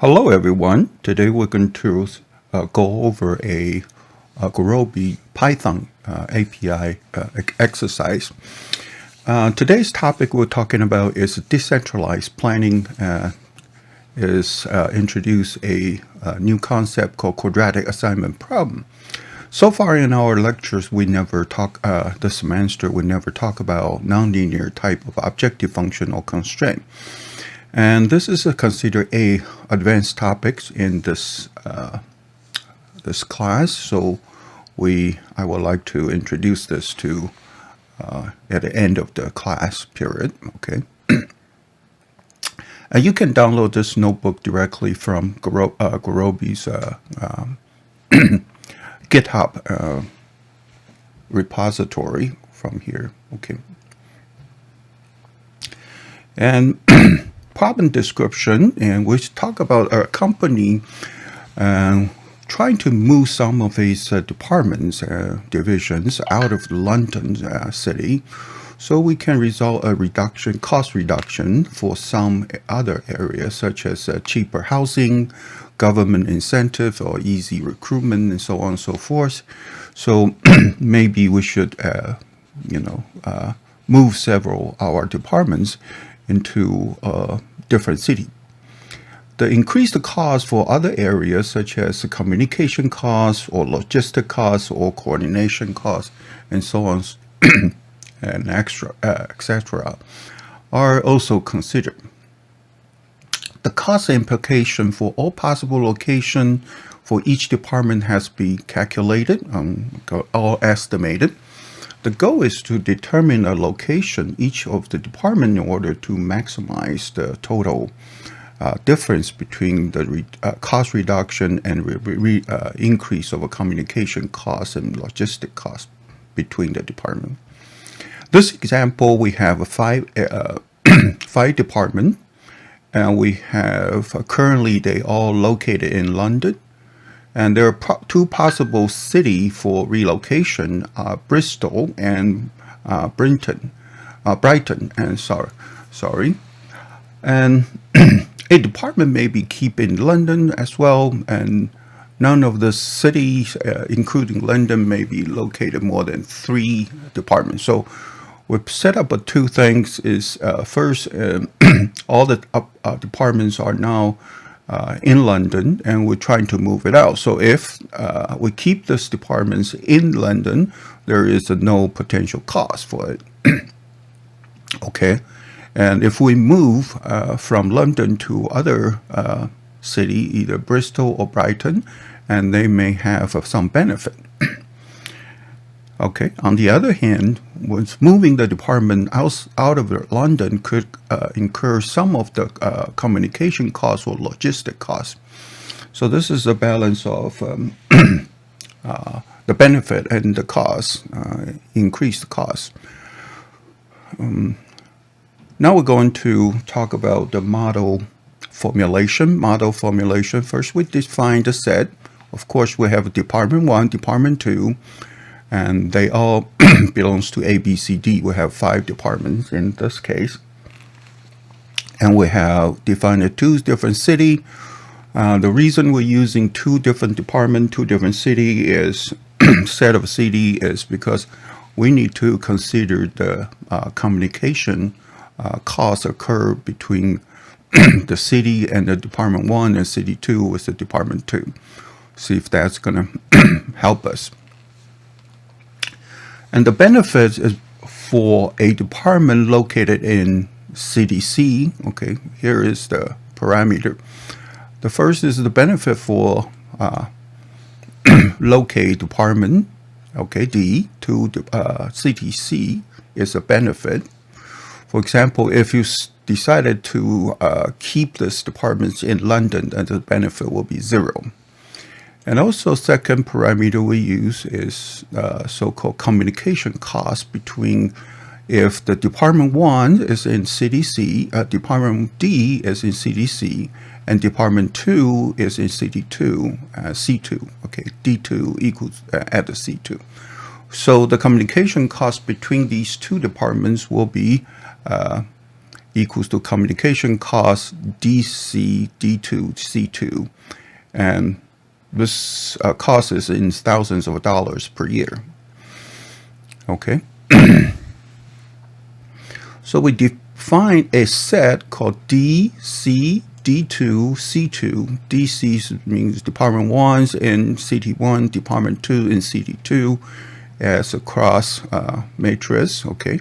Hello everyone. Today we're going to go over a Gurobi Python API exercise. Today's topic we're talking about is decentralized planning. Is introduce a new concept called quadratic assignment problem. So far in our lectures, we never talk. This semester, we never talk about nonlinear type of objective function or constraint. And this is considered a advanced topics in this this class. So I would like to introduce this to at the end of the class period. Okay. You can download this notebook directly from Gurobi's GitHub repository from here. Okay. And problem description, and we talk about a company trying to move some of its departments, divisions out of London city, so we can result a cost reduction for some other areas, such as cheaper housing, government incentive, or easy recruitment, and so on and so forth. So maybe we should, move several our departments into a different city. The increased cost for other areas such as communication costs or logistic costs or coordination costs and so on and etc. are also considered. The cost implication for all possible locations for each department has been calculated, all estimated. The goal is to determine a location each of the department in order to maximize the total difference between the cost reduction and increase of a communication cost and logistic cost between the department. This example, we have five departments, and we have currently they all located in London. And there are two possible cities for relocation: Bristol and Brighton. And a department may be kept in London as well, and none of the cities, including London, may be located more than 3 departments. So we've set up two things. Is first, all the departments are now in London, and we're trying to move it out. So if we keep these departments in London, there is no potential cost for it. Okay, and if we move from London to other city, either Bristol or Brighton, and they may have some benefit. Okay. On the other hand, once moving the department out of London could incur some of the communication costs or logistic costs. So this is a balance of the benefit and the cost, increased cost. Now we're going to talk about the model formulation. First, we define the set. Of course, we have Department 1, Department 2, and they all belongs to A, B, C, D. We have 5 departments in this case. And we have defined 2 different cities. The reason we're using 2 different departments, 2 different cities is set of city is because we need to consider the communication costs occur between the city and the Department 1 and City 2 with the Department 2. See if that's going to help us. And the benefits is for a department located in City C. Okay, here is the parameter. The first is the benefit for locate department, okay, D, to City C is a benefit. For example, if you decided to keep this department in London, then the benefit will be 0. And also, second parameter we use is so-called communication cost between if the Department 1 is in City C, Department D is in City C, and Department 2 is in City 2, C2. Okay, D2 equals at the C2. So the communication cost between these 2 departments will be equals to communication cost DC D2 C2, and this cost is in thousands of dollars per year. Okay. So we define a set called DC D2 C2. DC means Department 1 in CT1, Department 2 in CT2 as a cross matrix. Okay.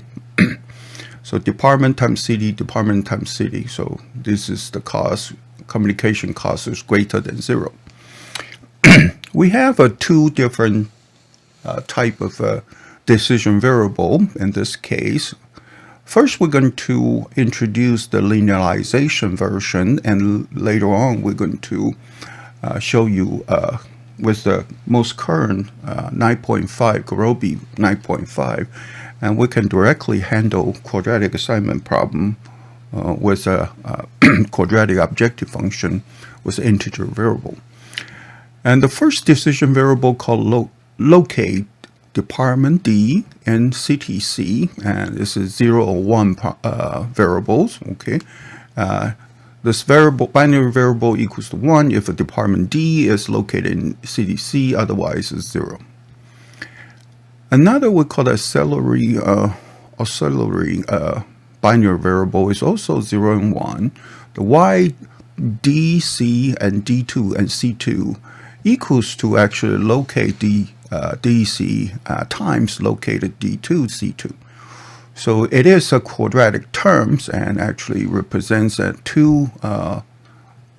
So department times city, department times city. So this is the cost. Communication cost is greater than 0. We have two different type of decision variable in this case. First, we're going to introduce the linearization version, and later on, we're going to show you with the most current 9.5, Gurobi 9.5, and we can directly handle quadratic assignment problem with a quadratic objective function with integer variable. And the first decision variable called locate department D and CTC, and this is 0 or 1 variables. Okay, this binary variable equals to 1 if a department D is located in CTC, otherwise it's 0. Another we call auxiliary binary variable is also 0 and 1. The Y, D, C, and D2 and C2 equals to actually locate DC times located D2, C2. So it is a quadratic terms and actually represents two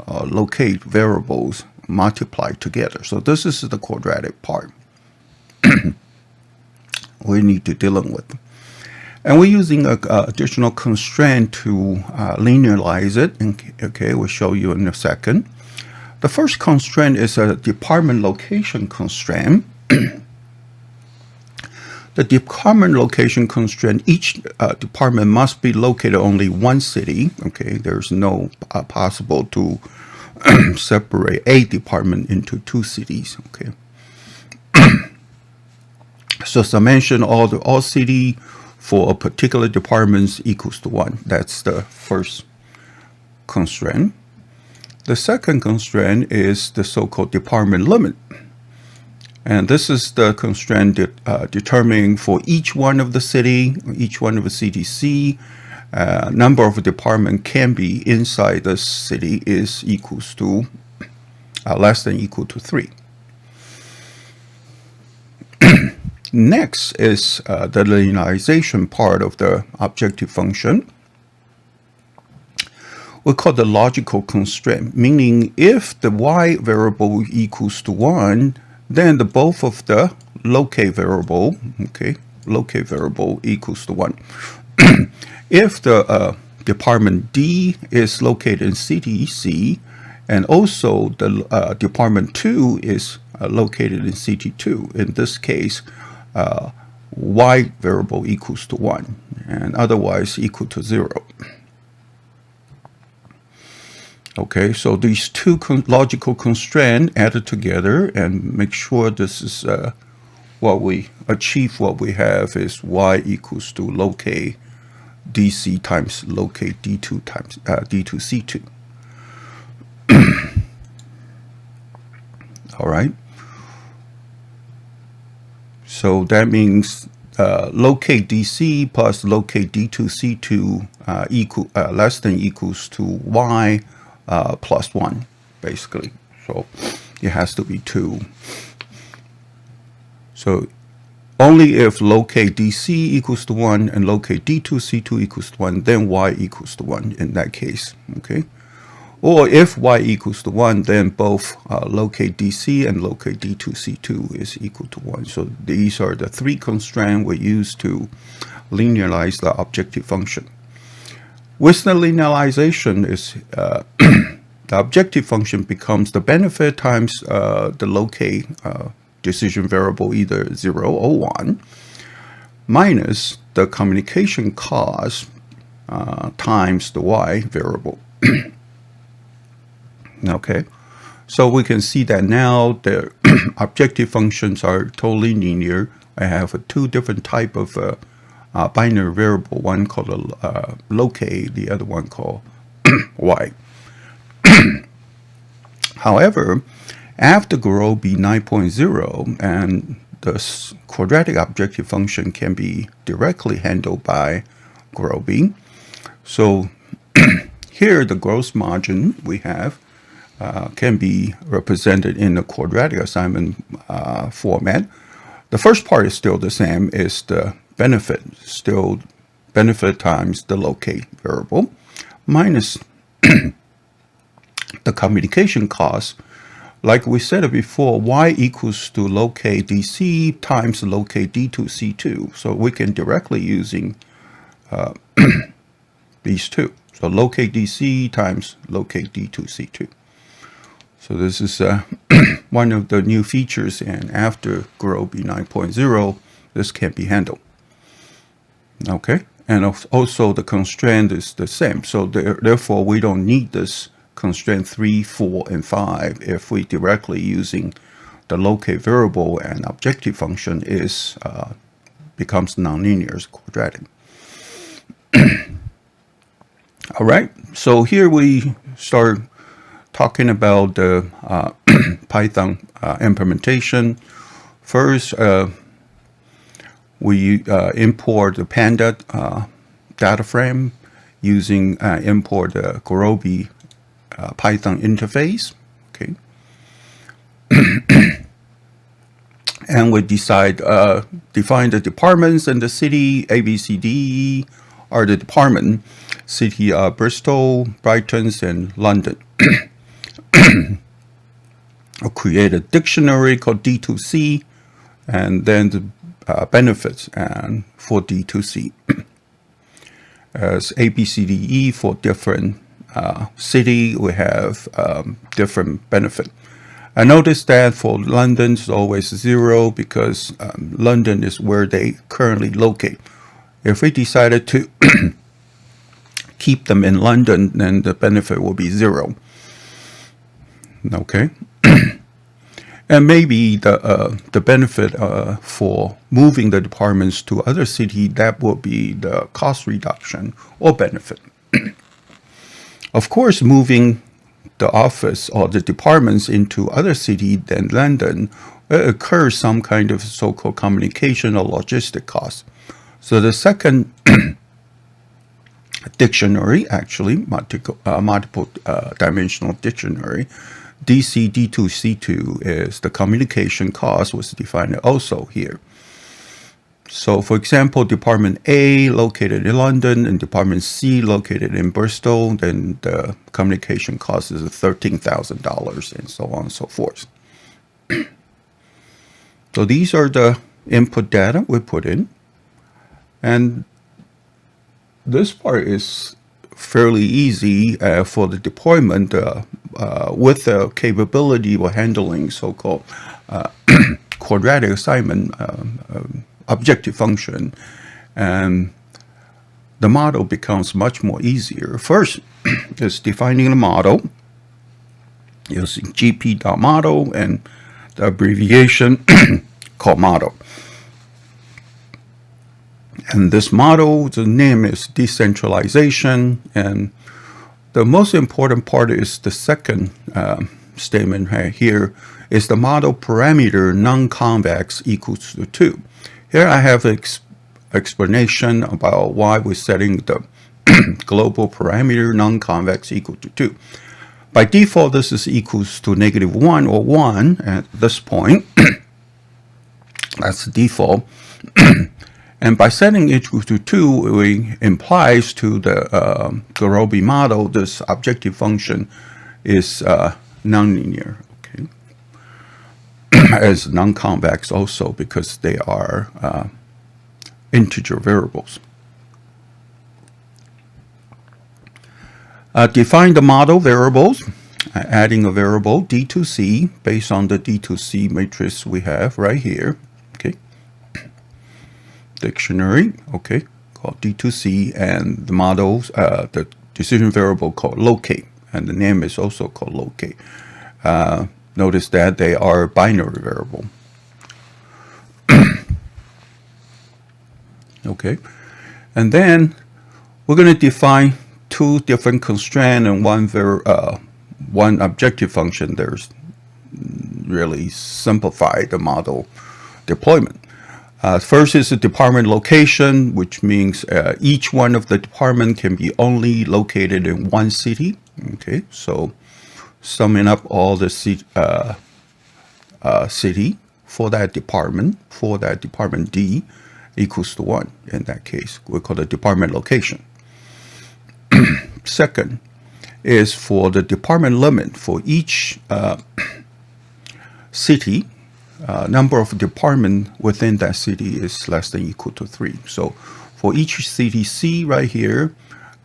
locate variables multiplied together. So this is the quadratic part we need to deal with. And we're using an additional constraint to linearize it. Okay, we'll show you in a second. The first constraint is a department location constraint. The department location constraint, each department must be located only one city. Okay, there's no possible to separate a department into two cities. Okay. So summation all city for a particular department equals to 1. That's the first constraint. The second constraint is the so-called department limit. And this is the constraint determining for each one of the city, each one of the CTC, number of department can be inside the city is equals to less than equal to 3. Next is the linearization part of the objective function. We call the logical constraint, meaning if the Y variable equals to 1, then both of the locate variable equals to 1. If the department D is located in CTC, and also the department 2 is located in CT2, in this case, Y variable equals to 1, and otherwise equal to 0. Okay, so these two logical constraints added together and make sure this is what we achieve. What we have is Y equals to locate DC times locate D2 times D2C2. All right. So that means locate DC plus locate D2C2 less than equals to Y plus 1, basically. So it has to be 2. So only if locate DC equals to 1 and locate D2C2 equals to 1, then Y equals to 1 in that case. Okay. Or if Y equals to 1, then both locate DC and locate D2C2 is equal to 1. So these are the three constraints we use to linearize the objective function. With the linearization, is the objective function becomes the benefit times the locate decision variable, either 0 or 1, minus the communication cost times the Y variable. Okay, so we can see that now the objective functions are totally linear. I have two different type of binary variable, one called locate, the other one called y. However, after Gurobi 9.0, and the quadratic objective function can be directly handled by Gurobi. So here the gross margin we have can be represented in the quadratic assignment format. The first part is still the same, is the benefit, still benefit times the locate variable, minus the communication cost. Like we said before, y equals to locate dc times locate d2c2. So we can directly using these two. So locate dc times locate d2c2. So this is one of the new features, and after Gurobi 9.0, this can be handled. Okay, and also the constraint is the same. So therefore, we don't need this constraint 3, 4, and 5 if we directly using the locate variable and objective function is becomes nonlinear, quadratic. All right, so here we start talking about the Python implementation. First, we import the Panda data frame using import the Gurobi Python interface. Okay, and we define the departments and the city. A, B, C, D, E are the department. City Bristol, Brighton, and London. I'll create a dictionary called D2C, and then the benefits and for D2C. As A, B, C, D, E for different city, we have different benefit. I noticed that for London it's always 0 because London is where they currently locate. If we decided to keep them in London, then the benefit will be 0. Okay, and maybe the benefit for moving the departments to other city, that will be the cost reduction or benefit. Of course, moving the office or the departments into other city than London occurs some kind of so-called communication or logistic cost. So the second dictionary, actually multiple dimensional dictionary, DC D2C2 is the communication cost was defined also here. So for example, Department A located in London and Department C located in Bristol, then the communication cost is $13,000 and so on and so forth. So these are the input data we put in. And this part is fairly easy for the deployment with the capability of handling so-called quadratic assignment objective function, and the model becomes much more easier. First is defining the model using gp.model and the abbreviation called model. And this model, the name is Decentralization, and the most important part is the second statement right here is the model parameter non-convex equals to 2. Here I have an explanation about why we're setting the global parameter non-convex equal to 2. By default, this is equals to -1 or 1 at this point. That's the default. And by setting it equal to 2, it implies to the Gurobi model this objective function is nonlinear, okay? As non-convex also because they are integer variables. Define the model variables, adding a variable D2C based on the D2C matrix we have right here, okay? Dictionary, okay, called D2C, and the models, the decision variable called locate, and the name is also called locate. Notice that they are binary variable. Okay, And then we're going to define two different constraints and one objective function. There's really simplified the model deployment. First is the department location, which means each one of the department can be only located in one city. Okay, so summing up all the city for that department D equals to 1. In that case, we call it department location. Second is for the department limit for each city. Number of department within that city is less than or equal to 3. So for each city C right here,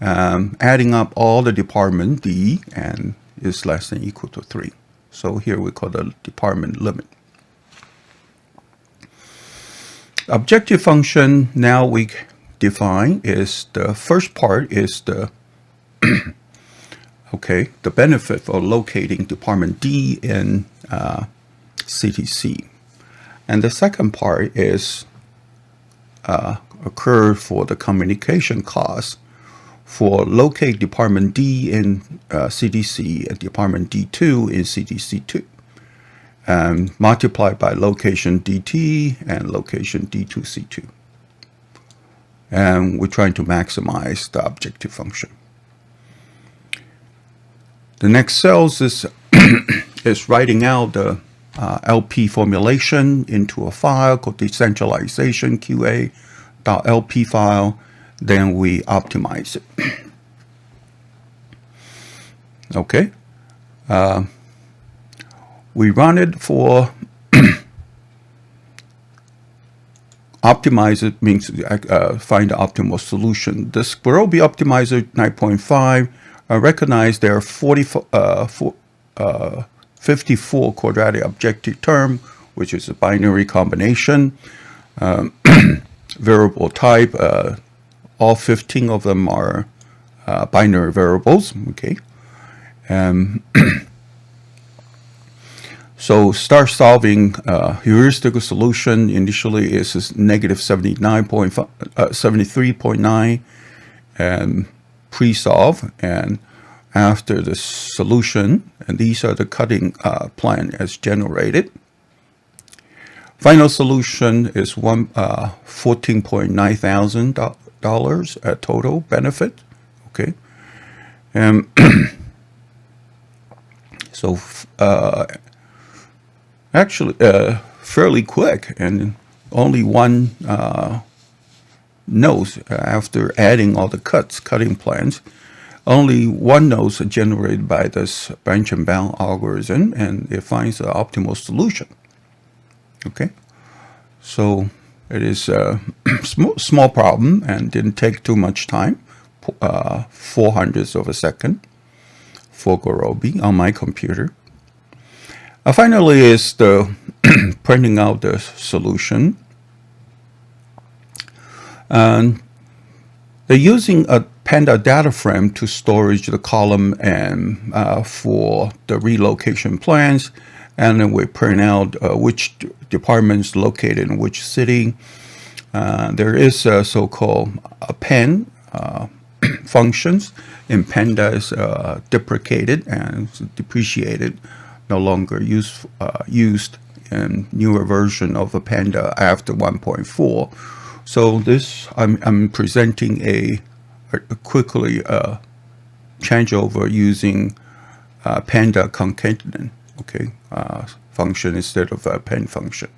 adding up all the department D and is less than or equal to 3. So here we call the department limit. Objective function now we define is the first part is the the benefit for locating department D in city C. And the second part is occur for the communication cost for locate department D in CDC and department D2 in CDC2. Multiplied by location DT and location D2C2. And we're trying to maximize the objective function. The next cells is is writing out the LP formulation into a file called Decentralization QA.lp file. Then we optimize it. Okay. We run it for optimize it means find the optimal solution. This Gurobi optimizer 9.5 recognize there are 54 quadratic objective term, which is a binary combination. Variable type, all 15 of them are binary variables. Okay. So start solving heuristic solution initially is negative 73.9 and pre-solve, and after the solution, and these are the cutting plan as generated. Final solution is $14.9 thousand total benefit. Okay, so actually fairly quick, and only one knows after adding all the cutting plans. Only one node is generated by this branch and bound algorithm, and it finds the optimal solution. Okay, so it is a small problem and didn't take too much time, 0.04 of a second for Gurobi on my computer. Finally is the printing out the solution. And they're using a Panda data frame to storage the column and for the relocation plans, and then we print out which departments located in which city. There is a so-called append functions in Panda is deprecated and depreciated, no longer used in newer version of a Panda after 1.4. So this I'm presenting a quickly changeover using Panda concatenant, function instead of a append function.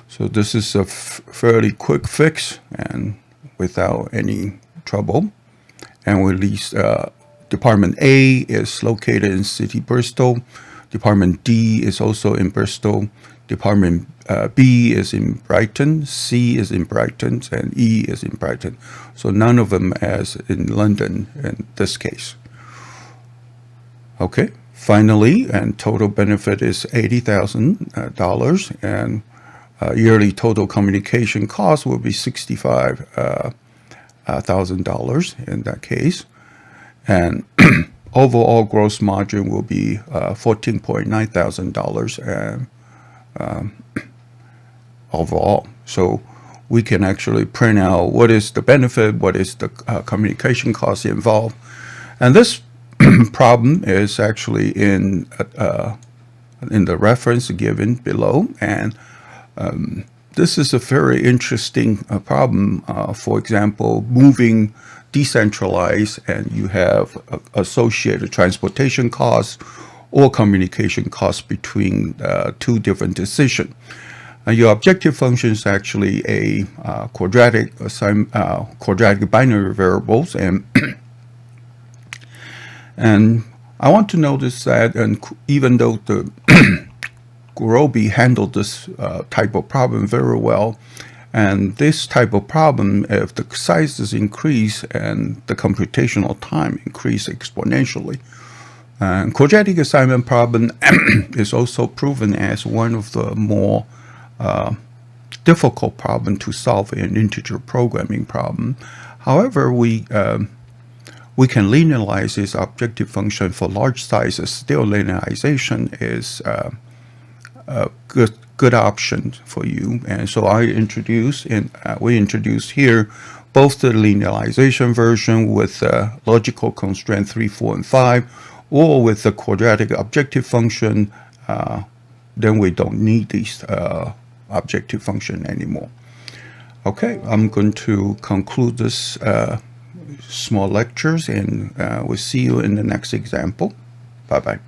So this is a fairly quick fix and without any trouble. And we list Department A is located in City Bristol. Department D is also in Bristol. Department B is in Brighton, C is in Brighton, and E is in Brighton. So none of them as in London in this case. Okay, finally, and total benefit is $80,000, and yearly total communication cost will be $65,000 in that case. And overall gross margin will be $14.9 thousand overall. So we can actually print out what is the benefit, what is the communication cost involved. And this problem is actually in the reference given below. And this is a very interesting problem. For example, moving decentralized, and you have associated transportation costs or communication costs between two different decisions. Your objective function is actually a quadratic binary variables, and and I want to notice that, and even though the Gurobi handled this type of problem very well, and this type of problem, if the sizes increase and the computational time increase exponentially. Quadratic assignment problem is also proven as one of the more difficult problem to solve in integer programming problem. However, we can linearize this objective function for large sizes. Still, linearization is a good option for you. And so we introduce here both the linearization version with logical constraint 3, 4, and 5, or with the quadratic objective function. Then we don't need these objective function anymore. Okay, I'm going to conclude this small lectures, and we'll see you in the next example. Bye-bye.